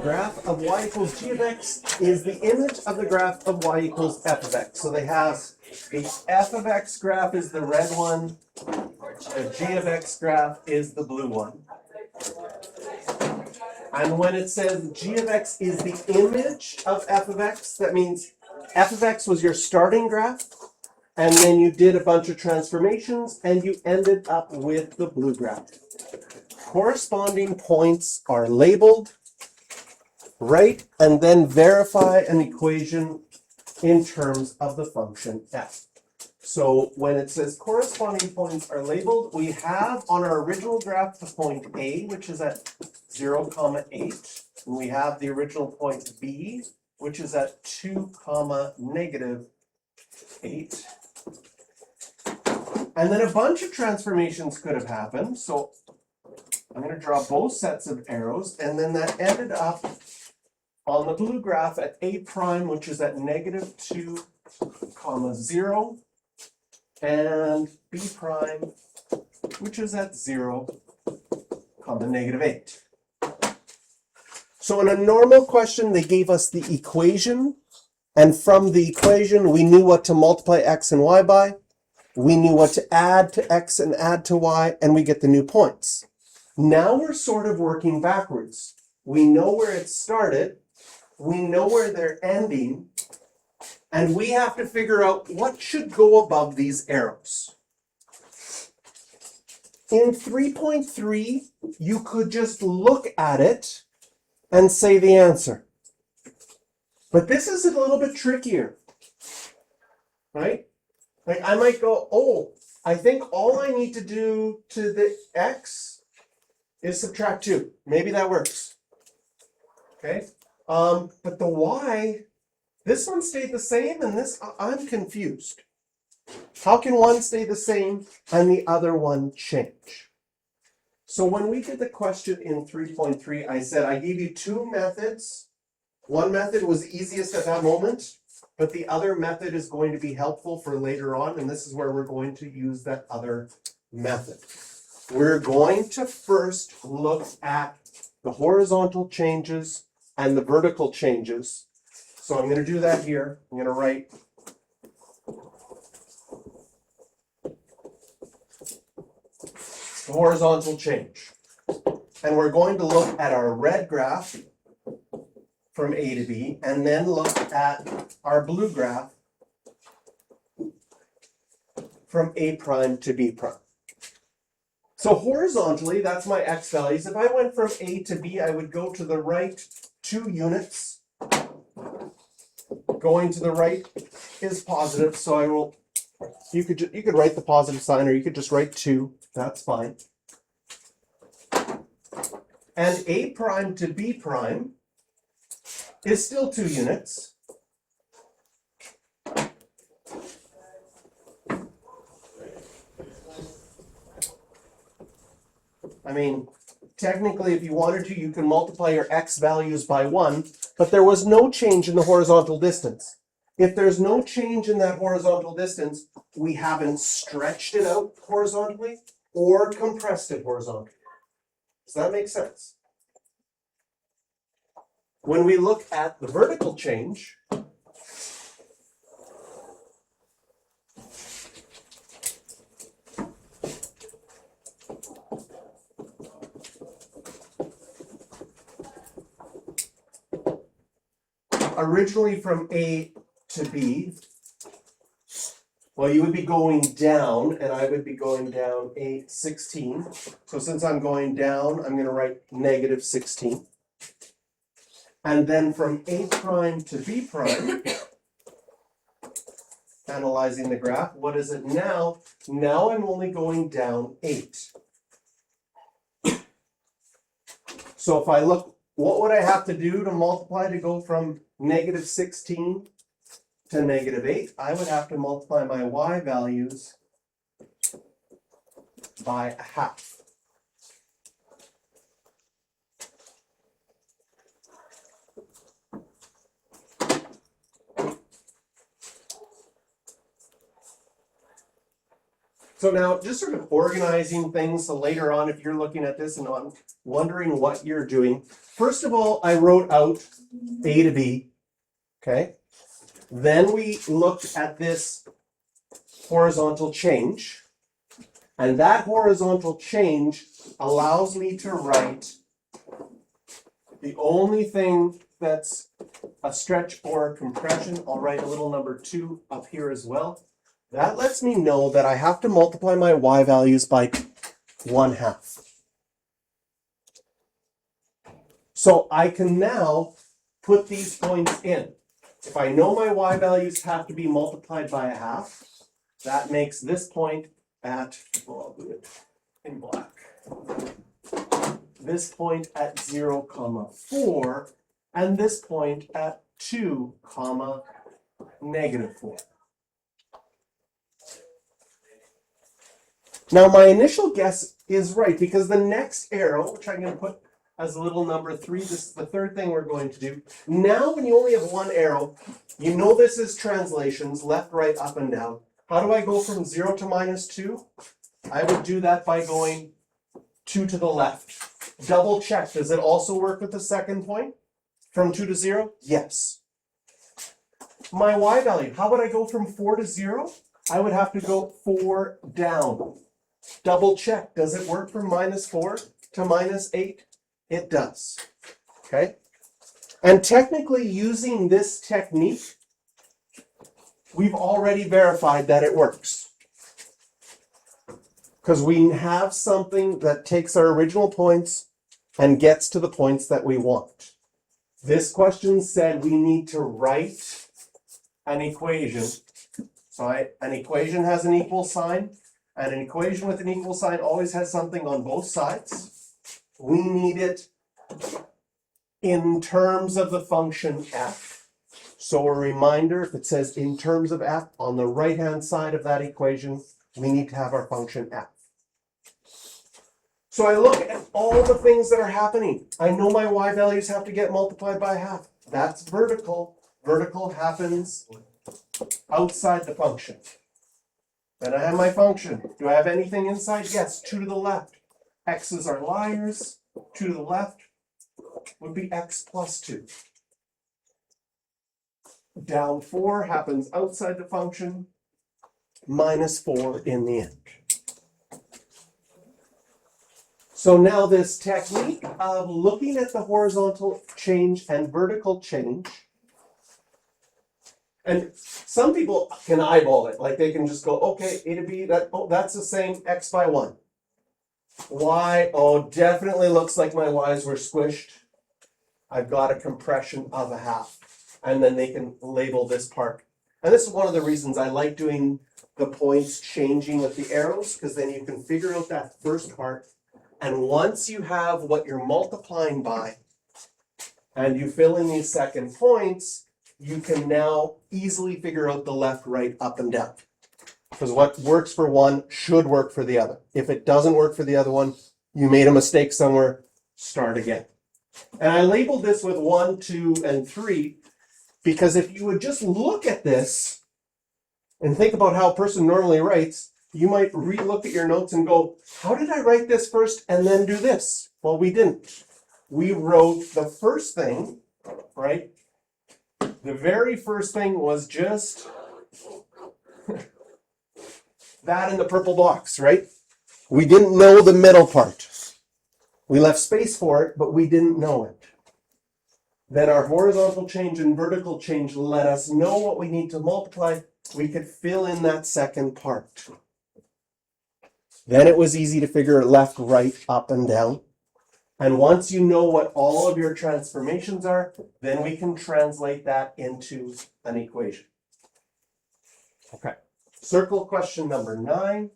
graph of y equals g of x is the image of the graph of y equals f of x. So they have the f of x graph is the red one, the g of x graph is the blue one. And when it says g of x is the image of f of x, that means f of x was your starting graph, and then you did a bunch of transformations, and you ended up with the blue graph. Corresponding points are labeled, write, and then verify an equation in terms of the function f. So when it says corresponding points are labeled, we have on our original graph the point A, which is at 0, 8. And we have the original point B, which is at 2, negative 8. And then a bunch of transformations could have happened. So I'm going to draw both sets of arrows, and then that ended up on the blue graph at A prime, which is at negative 2, 0, and B prime, which is at 0, negative 8. So in a normal question, they gave us the equation, and from the equation, we knew what to multiply x and y by. We knew what to add to x and add to y, and we get the new points. Now we're sort of working backwards. We know where it started, we know where they're ending, and we have to figure out what should go above these arrows. In 3.3, you could just look at it and say the answer. But this is a little bit trickier, right? Like I might go, oh, I think all I need to do to the x is subtract 2. Maybe that works. Okay? But the y, this one stayed the same, and this, I'm confused. How can one stay the same and the other one change? So when we did the question in 3.3, I said I gave you two methods. One method was easiest at that moment, but the other method is going to be helpful for later on, and this is where we're going to use that other method. We're going to first look at the horizontal changes and the vertical changes. So I'm going to do that here. I'm going to write the horizontal change. And we're going to look at our red graph from A to B, and then look at our blue graph from A prime to B prime. So horizontally, that's my x values. If I went from A to B, I would go to the right 2 units. Going to the right is positive, so I will, you could write the positive sign, or you could just write 2, that's fine. And A prime to B prime is still 2 units. I mean, technically, if you wanted to, you can multiply your x values by 1, but there was no change in the horizontal distance. If there's no change in that horizontal distance, we haven't stretched it out horizontally or compressed it horizontally. Does that make sense? When we look at the vertical change, originally from A to B, well, you would be going down, and I would be going down 16. So since I'm going down, I'm going to write negative 16. And then from A prime to B prime, analyzing the graph, what is it now? Now I'm only going down 8. So if I look, what would I have to do to multiply to go from negative 16 to negative 8? I would have to multiply my y values by a half. So now just sort of organizing things so later on if you're looking at this and I'm wondering what you're doing. First of all, I wrote out A to B, okay? Then we looked at this horizontal change, and that horizontal change allows me to write the only thing that's a stretch or a compression. I'll write a little number 2 up here as well. That lets me know that I have to multiply my y values by 1/2. So I can now put these points in. If I know my y values have to be multiplied by 1/2, that makes this point at, well, I'll do it in black. This point at 0, 4, and this point at 2, -4. Now my initial guess is right because the next arrow, which I'm going to put as a little number 3, this is the third thing we're going to do. Now when you only have one arrow, you know this is translations, left, right, up, and down. How do I go from 0 to -2? I would do that by going 2 to the left. Double check, does it also work with the second point? From 2 to 0? Yes. My y value, how would I go from 4 to 0? I would have to go 4 down. Double check, does it work from -4 to -8? It does. Okay? And technically using this technique, we've already verified that it works. Because we have something that takes our original points and gets to the points that we want. This question said we need to write an equation. So an equation has an equal sign, and an equation with an equal sign always has something on both sides. We need it in terms of the function f. So a reminder, if it says in terms of f, on the right-hand side of that equation, we need to have our function f. So I look at all the things that are happening. I know my y values have to get multiplied by 1/2. That's vertical. Vertical happens outside the function. Then I have my function. Do I have anything inside? Yes, 2 to the left. X's are liars. 2 to the left would be x plus 2. Down 4 happens outside the function. -4 in the end. So now this technique of looking at the horizontal change and vertical change, and some people can eyeball it, like they can just go, okay, A to B, that's the same, x by 1. Y, oh, definitely looks like my y's were squished. I've got a compression of 1/2. And then they can label this part. And this is one of the reasons I like doing the points changing with the arrows, because then you can figure out that first part. And once you have what you're multiplying by, and you fill in these second points, you can now easily figure out the left, right, up, and down. Because what works for one should work for the other. If it doesn't work for the other one, you made a mistake somewhere, start again. And I labeled this with 1, 2, and 3, because if you would just look at this and think about how a person normally writes, you might re-look at your notes and go, how did I write this first and then do this? Well, we didn't. We wrote the first thing, right? The very first thing was just that in the purple box, right? We didn't know the middle part. We left space for it, but we didn't know it. Then our horizontal change and vertical change let us know what we need to multiply. We could fill in that second part. Then it was easy to figure left, right, up, and down. And once you know what all of your transformations are, then we can translate that into an equation. Okay. Circle question number 9.